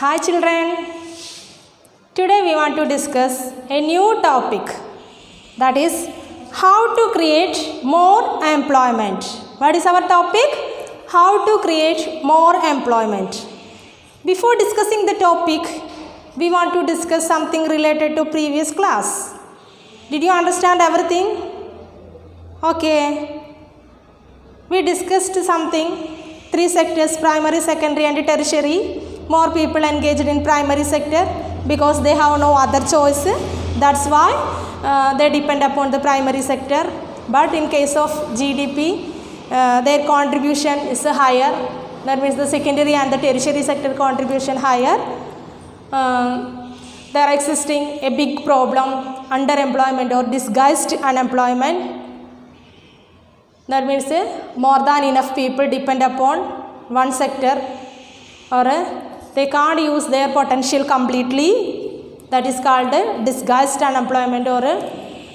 Hi children, today we want to discuss a new topic, that is how to create more employment. What is our topic? How to create more employment. Before discussing the topic, we want to discuss something related to previous class. Did you understand everything? Okay. We discussed something, 3 sectors, primary, secondary and tertiary. More people engaged in primary sector because they have no other choice. That's why they depend upon the primary sector. But in case of GDP, their contribution is higher. That means the secondary and the tertiary sector contribution higher. There are existing a big problem, underemployment or disguised unemployment. That means more than enough people depend upon one sector, or they can't use their potential completely. That is called disguised unemployment or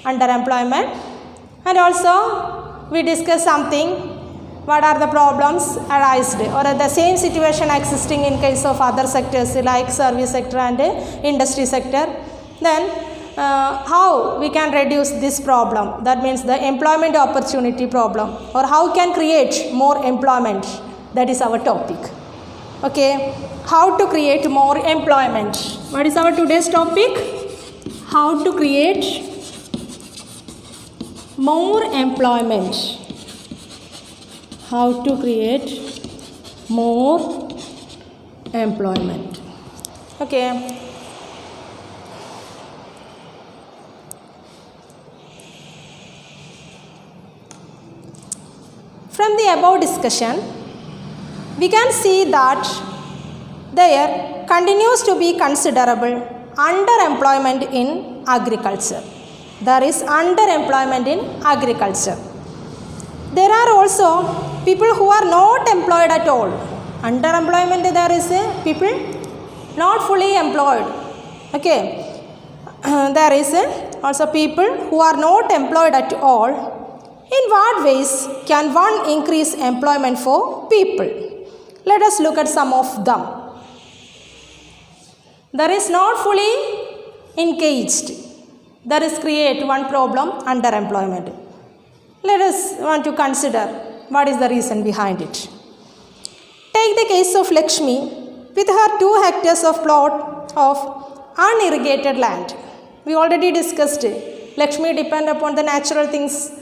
underemployment. And also we discuss something, what are the problems arised or the same situation existing in case of other sectors like service sector and industry sector. Then how we can reduce this problem, that means the employment opportunity problem, or how can create more employment. That is our topic. Okay, how to create more employment. What is our today's topic? How to create more employment. How to create more employment. Okay. From the above discussion, we can see that there continues to be considerable underemployment in agriculture. There is underemployment in agriculture. There are also people who are not employed at all. Underemployment, there is people not fully employed. Okay. There is also people who are not employed at all. In what ways can one increase employment for people? Let us look at some of them. There is not fully engaged. There is create one problem, underemployment. Let us want to consider what is the reason behind it. Take the case of Lakshmi with her 2 hectares of plot of unirrigated land. We already discussed it. Lakshmi depend upon the natural things.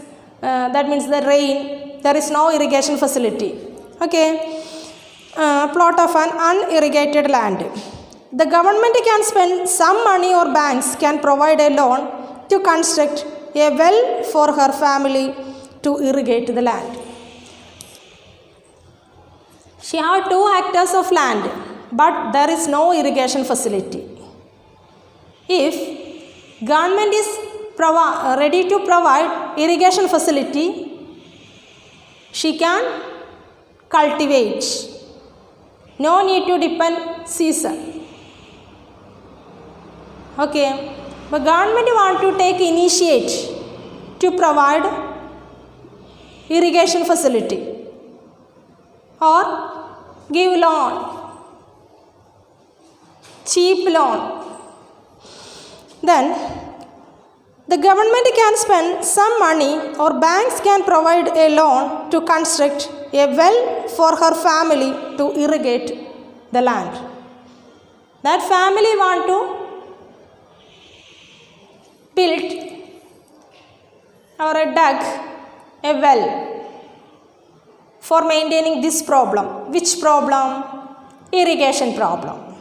That means the rain. There is no irrigation facility. Okay. Plot of an unirrigated land. The government can spend some money or banks can provide a loan to construct a well for her family to irrigate the land. She has 2 hectares of land, but there is no irrigation facility. If government is ready to provide irrigation facility, she can cultivate. No need to depend season. Okay. But government want to take initiative to provide irrigation facility or give loan, cheap loan. Then the government can spend some money or banks can provide a loan to construct a well for her family to irrigate the land. That family want to build or dug a well for maintaining this problem. Which problem? Irrigation problem.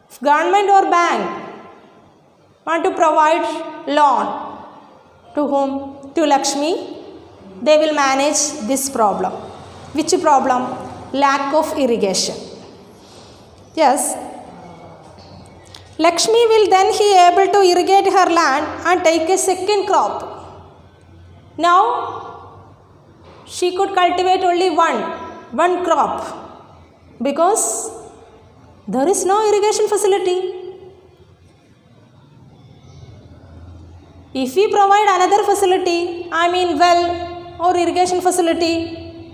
If government or bank want to provide loan to whom? To Lakshmi, they will manage this problem. Which problem? Lack of irrigation. Yes. Lakshmi will then be able to irrigate her land and take a second crop. Now, she could cultivate only one crop because there is no irrigation facility. If we provide another facility, well or irrigation facility,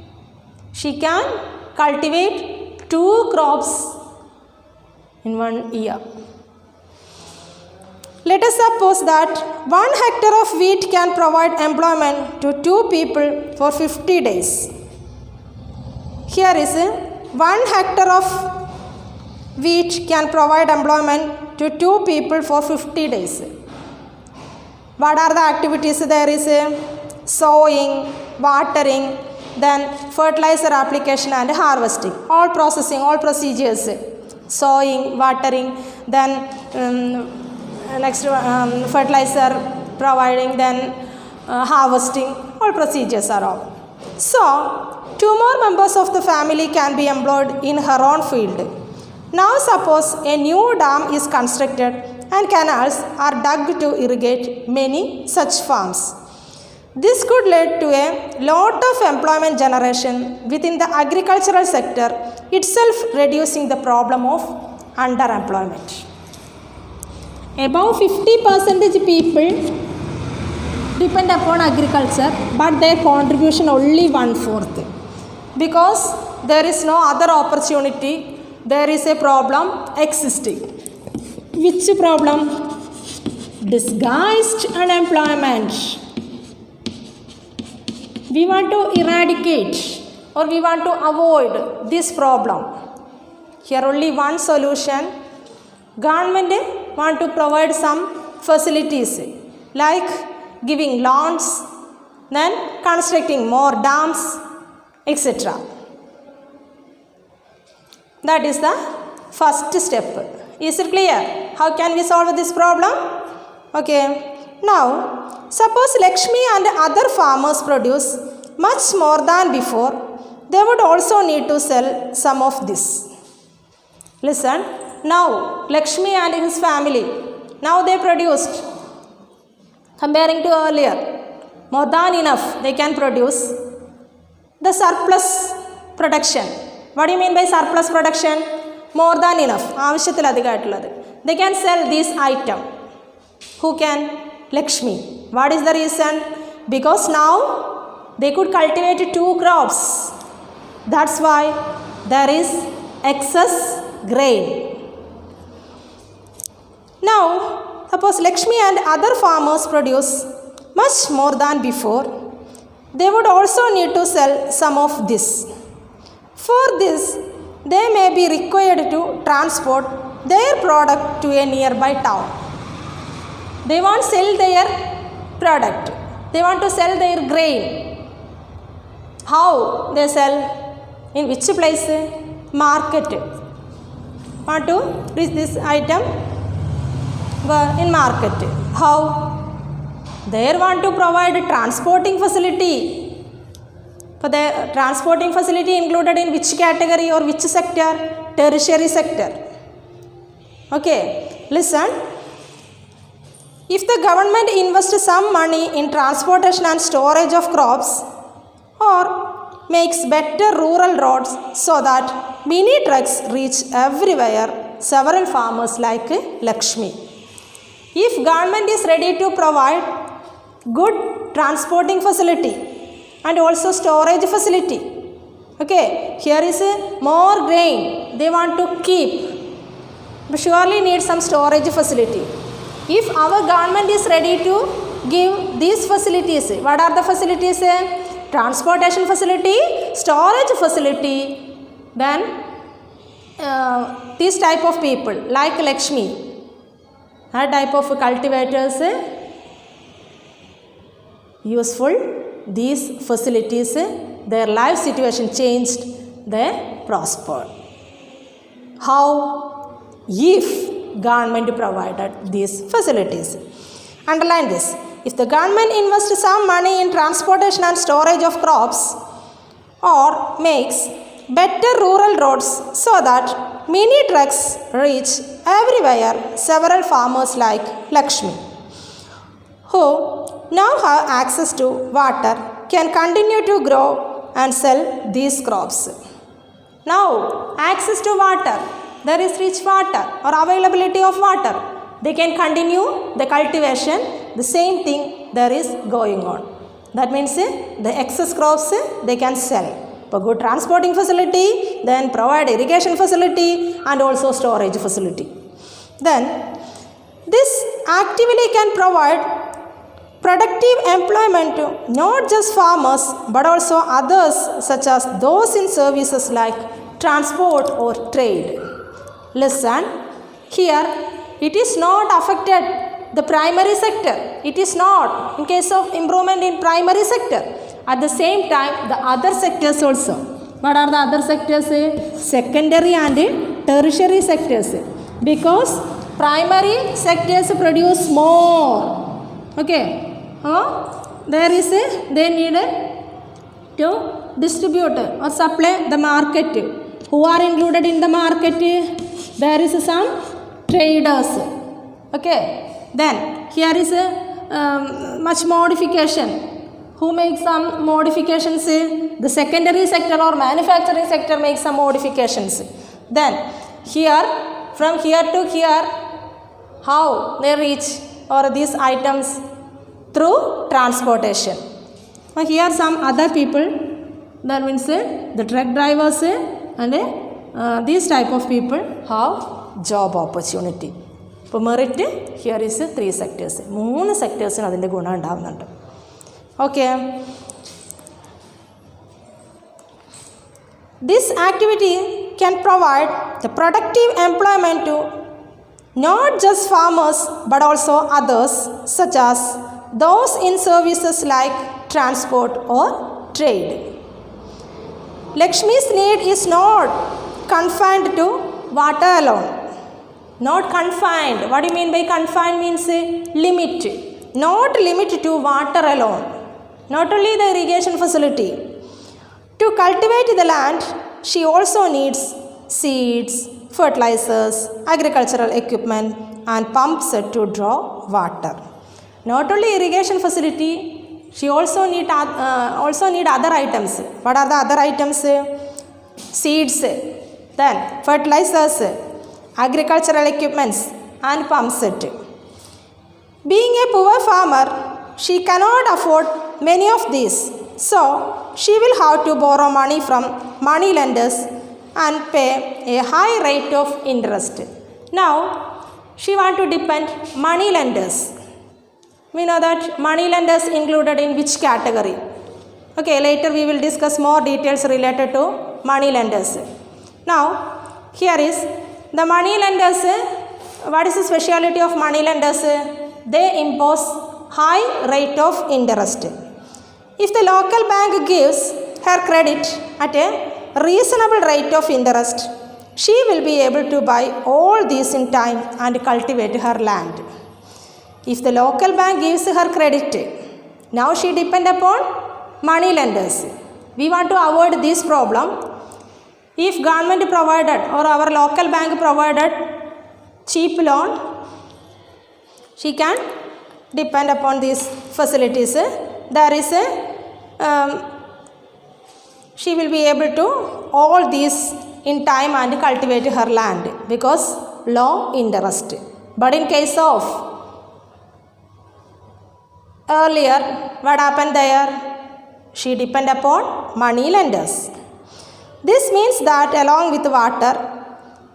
she can cultivate 2 crops in 1 year. Let us suppose that 1 hectare of wheat can provide employment to 2 people for 50 days. Here is 1 hectare of wheat can provide employment to 2 people for 50 days. What are the activities? There is sowing, watering, then fertilizer application and harvesting. All processing, all procedures. Sowing, watering, then next fertilizer providing, then harvesting. All procedures are all. So, 2 more members of the family can be employed in her own field. Now suppose a new dam is constructed and canals are dug to irrigate many such farms. This could lead to a lot of employment generation within the agricultural sector, itself reducing the problem of underemployment. Above 50% people depend upon agriculture, but their contribution only 1/4. Because there is no other opportunity, there is a problem existing. Which problem? Disguised unemployment. We want to eradicate or we want to avoid this problem. Here only one solution. Government want to provide some facilities like giving loans, then constructing more dams, etc. That is the first step. Is it clear? How can we solve this problem? Okay. Now, suppose Lakshmi and other farmers produce much more than before. They would also need to sell some of this. Listen. Now, Lakshmi and his family, now they produced, comparing to earlier, more than enough they can produce. The surplus production. What do you mean by surplus production? More than enough. They can sell this item. Who can? Lakshmi. What is the reason? Because now they could cultivate 2 crops. That's why there is excess grain. Now, suppose Lakshmi and other farmers produce much more than before. They would also need to sell some of this. For this, they may be required to transport their product to a nearby town. They want to sell their product. They want to sell their grain. How they sell? In which place? Market. Want to reach this item? In market. How? They want to provide a transporting facility. For the transporting facility included in which category or which sector? Tertiary sector. Okay, listen. If the government invests some money in transportation and storage of crops or makes better rural roads so that mini trucks reach everywhere, several farmers like Lakshmi. If government is ready to provide good transporting facility and also storage facility, okay, here is more grain they want to keep, but surely need some storage facility. If our government is ready to give these facilities, what are the facilities? Transportation facility, storage facility, then this type of people like Lakshmi, that type of cultivators, useful. These facilities, their life situation changed, they prospered. How? If government provided these facilities. Underline this. If the government invests some money in transportation and storage of crops or makes better rural roads so that mini trucks reach everywhere, several farmers like Lakshmi, who now have access to water, can continue to grow and sell these crops. Now, access to water, there is rich water or availability of water. They can continue the cultivation, the same thing there is going on. That means the excess crops they can sell. good transporting facility, then provide irrigation facility and also storage facility. Then this activity can provide productive employment to not just farmers but also others such as those in services like transport or trade. Listen, here it is not affected the primary sector. It is not in case of improvement in primary sector. At the same time, the other sectors also. What are the other sectors? Secondary and tertiary sectors. Because primary sectors produce more. Okay. They need to distribute or supply the market. Who are included in the market? There is some traders. Okay. Then here is much modification. Who makes some modifications? The secondary sector or manufacturing sector makes some modifications. Then here, from here to here, how they reach or these items? Through transportation. Here some other people, that means the truck drivers and these type of people have job opportunity. For merit, here is 3 sectors. 3 sectors adinte guna undavunnundu. Okay. This activity can provide the productive employment to not just farmers but also others such as those in services like transport or trade. Lakshmi's need is not confined to water alone. Not confined. What do you mean by confined? Means limit. Not limit to water alone. Not only the irrigation facility. To cultivate the land, she also needs seeds, fertilizers, agricultural equipment and pumps to draw water. Not only irrigation facility, she also need other items. What are the other items? Seeds, then fertilizers, agricultural equipments and pump set. Being a poor farmer, she cannot afford many of these. So, she will have to borrow money from money lenders and pay a high rate of interest. Now, she want to depend money lenders. We know that money lenders included in which category? Okay, later we will discuss more details related to money lenders. Now, here is the money lenders. What is the speciality of money lenders? They impose high rate of interest. If the local bank gives her credit at a reasonable rate of interest, she will be able to buy all these in time and cultivate her land. If the local bank gives her credit, now she depends upon money lenders. We want to avoid this problem. If government provided or our local bank provided cheap loan, she can depend upon these facilities. There is she will be able to all these in time and cultivate her land because low interest. But in case of earlier, what happened there? She depend upon money lenders. This means that along with water,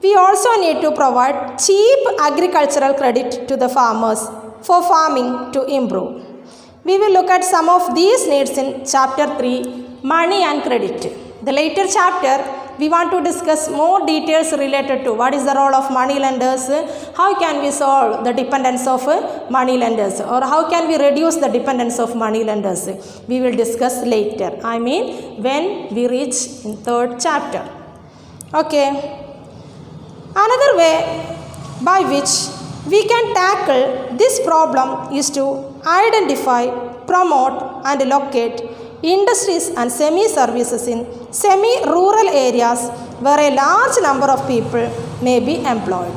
we also need to provide cheap agricultural credit to the farmers for farming to improve. We will look at some of these needs in chapter 3, money and credit. The later chapter, we want to discuss more details related to what is the role of money lenders, how can we solve the dependence of money lenders, or how can we reduce the dependence of money lenders. We will discuss later. I mean when we reach in 3rd chapter. Okay. Another way by which we can tackle this problem is to identify, promote and locate industries and semi-services in semi-rural areas where a large number of people may be employed.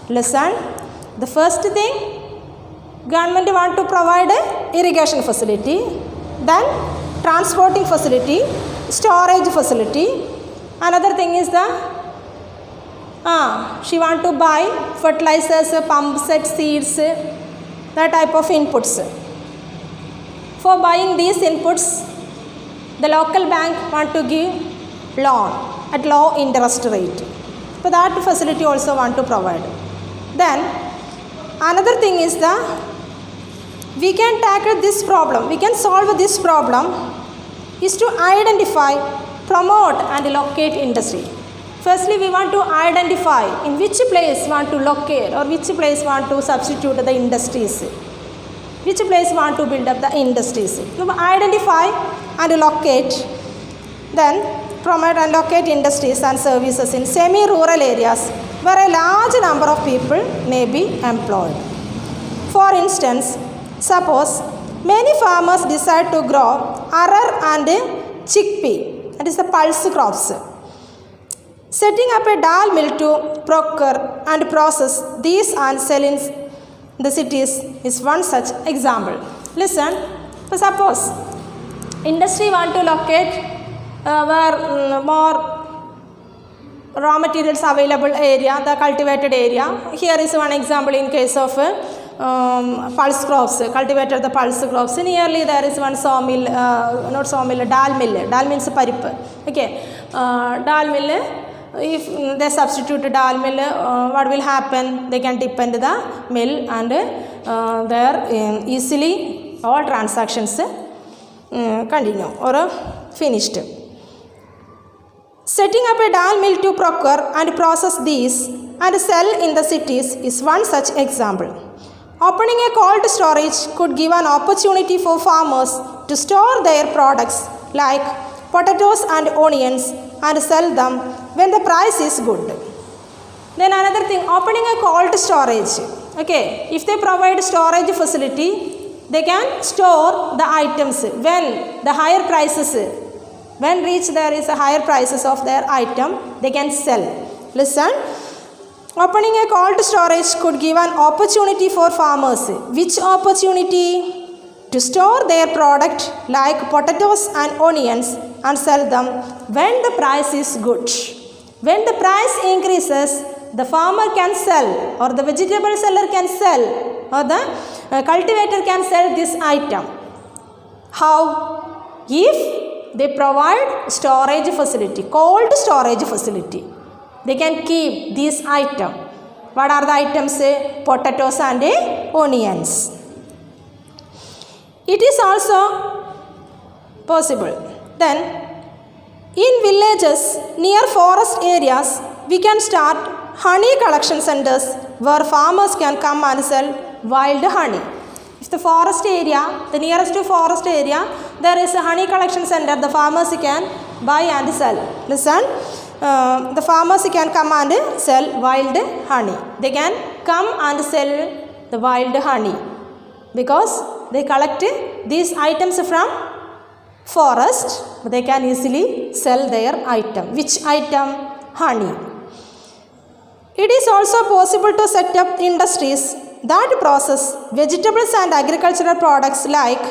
Listen, the first thing, government want to provide a irrigation facility, then transporting facility, storage facility. Another thing is the she want to buy fertilizers, pump set, seeds, that type of inputs. For buying these inputs, The local bank want to give loan at low interest rate. So that facility also want to provide. Then another thing is we can tackle this problem, we can solve this problem is to identify, promote and locate industry. Firstly, we want to identify in which place want to locate or which place want to substitute the industries, which place want to build up the industries. So identify and locate, then promote and locate industries and services in semi-rural areas where a large number of people may be employed. For instance, suppose many farmers decide to grow arar and chickpea, that is the pulse crops. Setting up a dal mill to procure and process these and sell in the cities is one such example. Listen, suppose industry want to locate where more raw materials available area, the cultivated area. Here is one example in case of pulse crops, cultivated the pulse crops. Nearly there is one sawmill, not sawmill, dal mill. Dal means parip. Okay, dal mill. If they substitute dal mill, what will happen? They can dip into the mill and there easily all transactions continue or finished. Setting up a dal mill to procure and process these and sell in the cities is one such example. Opening a cold storage could give an opportunity for farmers to store their products like potatoes and onions and sell them when the price is good. Then another thing, opening a cold storage. Okay, if they provide storage facility, they can store the items when the higher prices, when reach there is a higher prices of their item, they can sell. Listen, opening a cold storage could give an opportunity for farmers. Which opportunity? To store their product like potatoes and onions and sell them when the price is good. When the price increases, the farmer can sell or the vegetable seller can sell or the cultivator can sell this item. How? If they provide storage facility, cold storage facility, they can keep this item. What are the items? Potatoes and onions. It is also possible. Then in villages near forest areas, we can start honey collection centers where farmers can come and sell wild honey. If the forest area, the nearest to forest area, there is a honey collection center, the farmers can buy and sell. Listen, the farmers can come and sell wild honey. They can come and sell the wild honey because they collect these items from forest. They can easily sell their item. Which item? Honey. It is also possible to set up industries that process vegetables and agricultural products like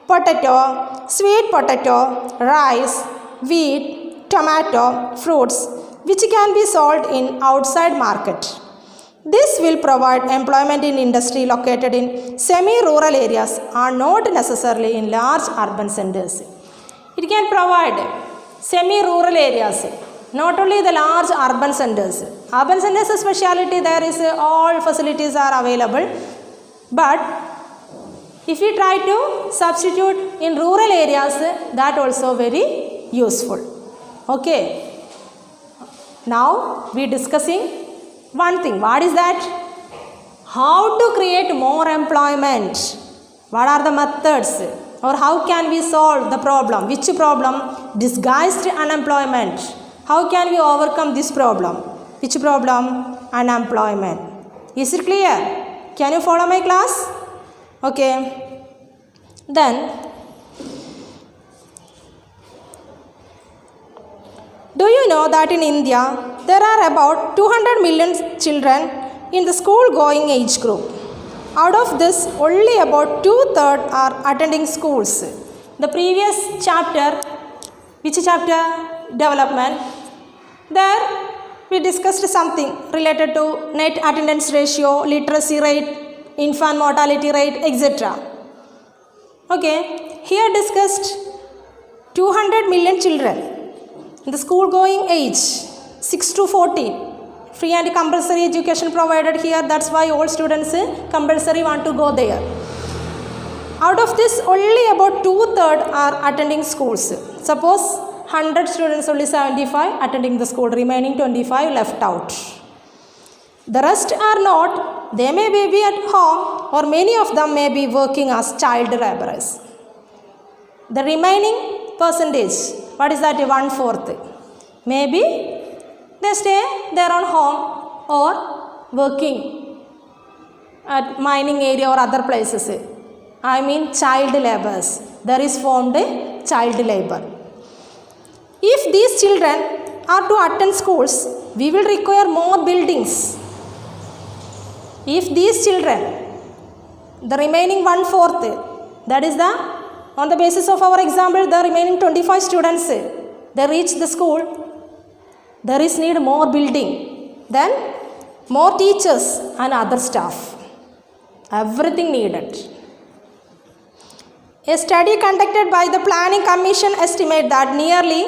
potato, sweet potato, rice, wheat, tomato, fruits, which can be sold in outside market. This will provide employment in industry located in semi-rural areas and not necessarily in large urban centers. It can provide semi-rural areas, not only the large urban centers. Urban centers speciality, there is all facilities are available, but if we try to substitute in rural areas, that also very useful. Okay, now we discussing one thing. What is that? How to create more employment? What are the methods? Or how can we solve the problem? Which problem? Disguised unemployment. How can we overcome this problem? Which problem? Unemployment. Is it clear? Can you follow my class? Okay. Then do you know that in India there are about 200 million children in the school going age group? Out of this, only about 2/3 are attending schools. The previous chapter, which chapter? Development. There we discussed something related to net attendance ratio, literacy rate, infant mortality rate, etc. Okay, here discussed 200 million children in the school going age 6 to 14. Free and compulsory education provided here. That's why all students compulsory want to go there. Out of this, only about 2/3 are attending schools. Suppose 100 students, only 75 attending the school, remaining 25 left out. The rest are not. They may be at home, or many of them may be working as child laborers. The remaining percentage, what is that? 1/4. Maybe they stay their own home or working at mining area or other places. I mean child laborers. There is formed child labor. If these children are to attend schools, we will require more buildings. If these children, the remaining 1/4, that is the, on the basis of our example, the remaining 25 students, they reach the school, there is need more building, then more teachers and other staff. Everything needed. A study conducted by the Planning Commission estimate that nearly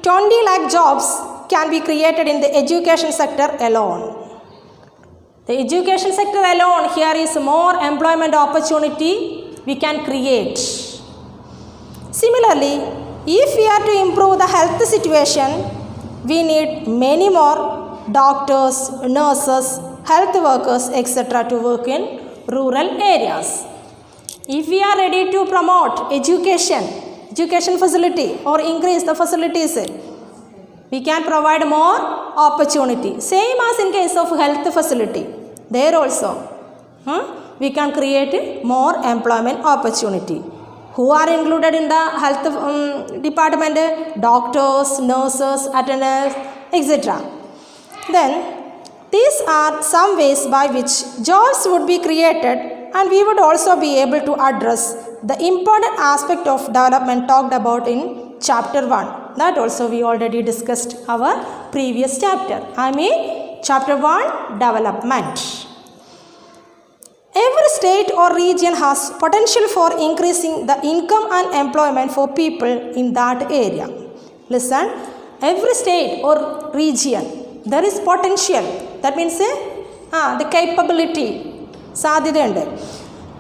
20 lakh jobs can be created in the education sector alone. The education sector alone, here is more employment opportunity we can create. Similarly, if we are to improve the health situation, we need many more doctors, nurses, health workers, etc. to work in rural areas. If we are ready to promote education facility or increase the facilities, we can provide more opportunity. Same as in case of health facility. There also, we can create more employment opportunity. Who are included in the health department? Doctors, nurses, attendants, etc. Then, these are some ways by which jobs would be created, and we would also be able to address the important aspect of development talked about in chapter 1. That also we already discussed our previous chapter. I mean chapter 1, development. Every state or region has potential for increasing the income and employment for people in that area. Listen, every state or region, there is potential. That means the capability, sadhidende,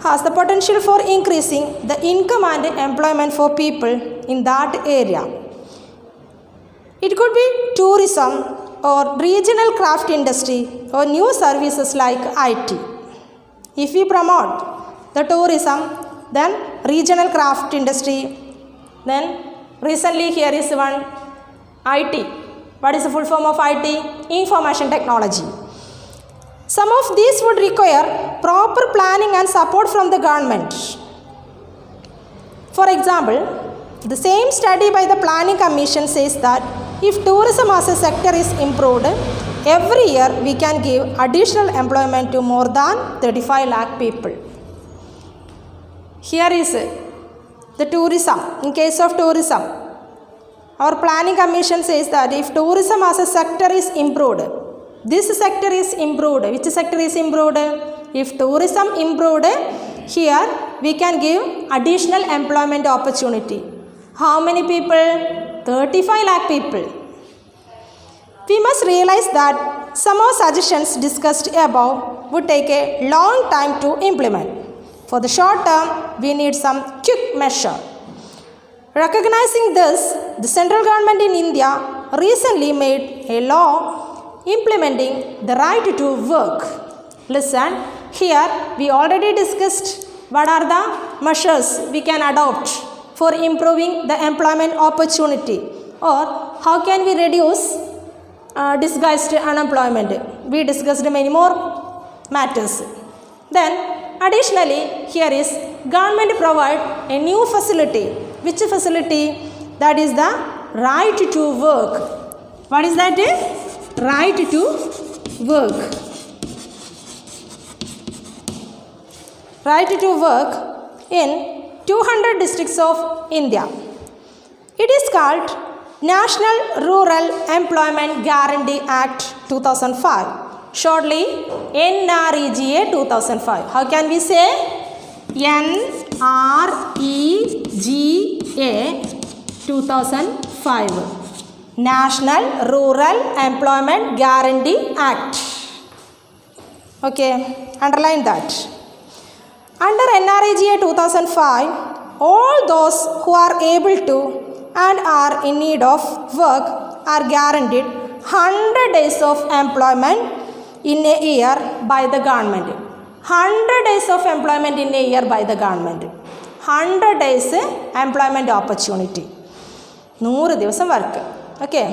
has the potential for increasing the income and employment for people in that area. It could be tourism or regional craft industry or new services like IT. If we promote the tourism, then regional craft industry, then recently here is one IT. What is the full form of IT? Information technology. Some of these would require proper planning and support from the government. For example, the same study by the Planning Commission says that if tourism as a sector is improved, every year we can give additional employment to more than 35 lakh people. Here is the tourism. In case of tourism, our Planning Commission says that if tourism as a sector is improved, this sector is improved. Which sector is improved? If tourism improved, here we can give additional employment opportunity. How many people? 35 lakh people. We must realize that some of suggestions discussed above would take a long time to implement. For the short term, we need some quick measure. Recognizing this, the central government in India recently made a law implementing the right to work. Listen, here we already discussed what are the measures we can adopt for improving the employment opportunity, or how can we reduce disguised unemployment. We discussed many more matters. Then additionally, here is government provide a new facility. Which facility? That is the right to work. What is that? Right to work. Right to work in 200 districts of India. It is called National Rural Employment Guarantee Act 2005. Shortly, NREGA 2005. How can we say? NREGA 2005 National Rural Employment Guarantee Act. Okay, underline that. Under NREGA 2005, all those who are able to and are in need of work are guaranteed 100 days of employment in a year by the government. 100 days of employment in a year by the government. 100 days employment opportunity. 100 ദിവസം work. Okay.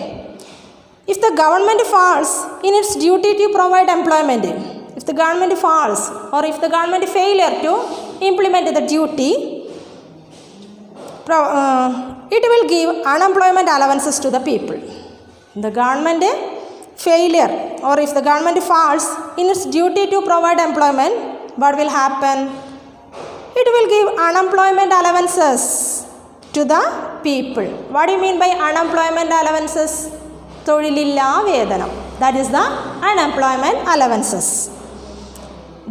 If the government falls in its duty to provide employment, if the government falls or if the government failure to implement the duty, it will give unemployment allowances to the people. The government failure or if the government falls in its duty to provide employment, what will happen? It will give unemployment allowances to the people. What do you mean by unemployment allowances? Tholilla Vedanam. That is the unemployment allowances.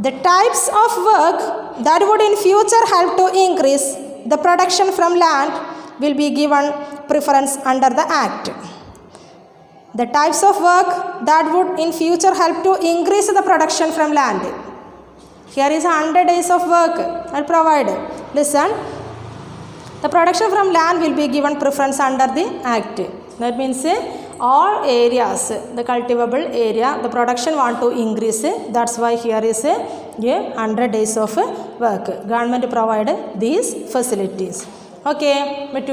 The types of work that would in future help to increase the production from land will be given preference under the Act. The types of work that would in future help to increase the production from land. Here is 100 days of work I'll provide. Listen. The production from land will be given preference under the Act. That means all areas, the cultivable area, the production want to increase. That's why here is 100 days of work. Government provide these facilities. Okay, but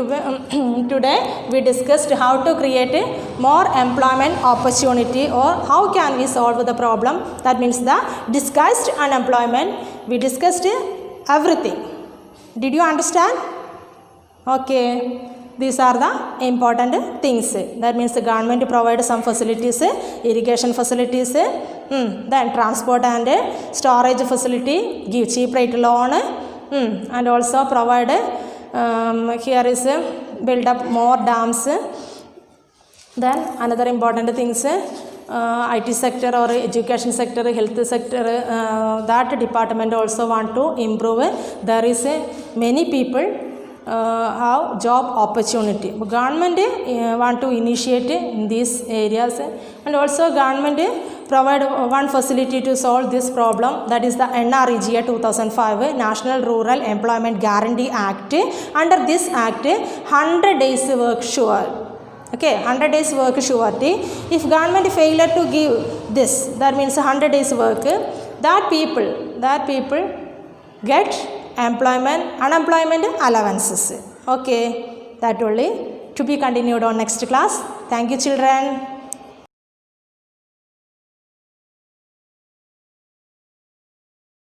today we discussed how to create more employment opportunity or how can we solve the problem. That means the disguised unemployment. We discussed everything. Did you understand? Okay, these are the important things. That means the government provides some facilities, irrigation facilities, then transport and storage facility, give cheap rate loan, and also provide here is build up more dams. Then another important things, IT sector or education sector, health sector, that department also want to improve. There is many people have job opportunity. Government want to initiate in these areas, and also government provide one facility to solve this problem. That is the NREGA 2005 National Rural Employment Guarantee Act. Under this act, 100 days work sure. Okay, 100 days work surety. If government failure to give this, that means 100 days work, that people get unemployment allowances. Okay, that only to be continued on next class. Thank you, children.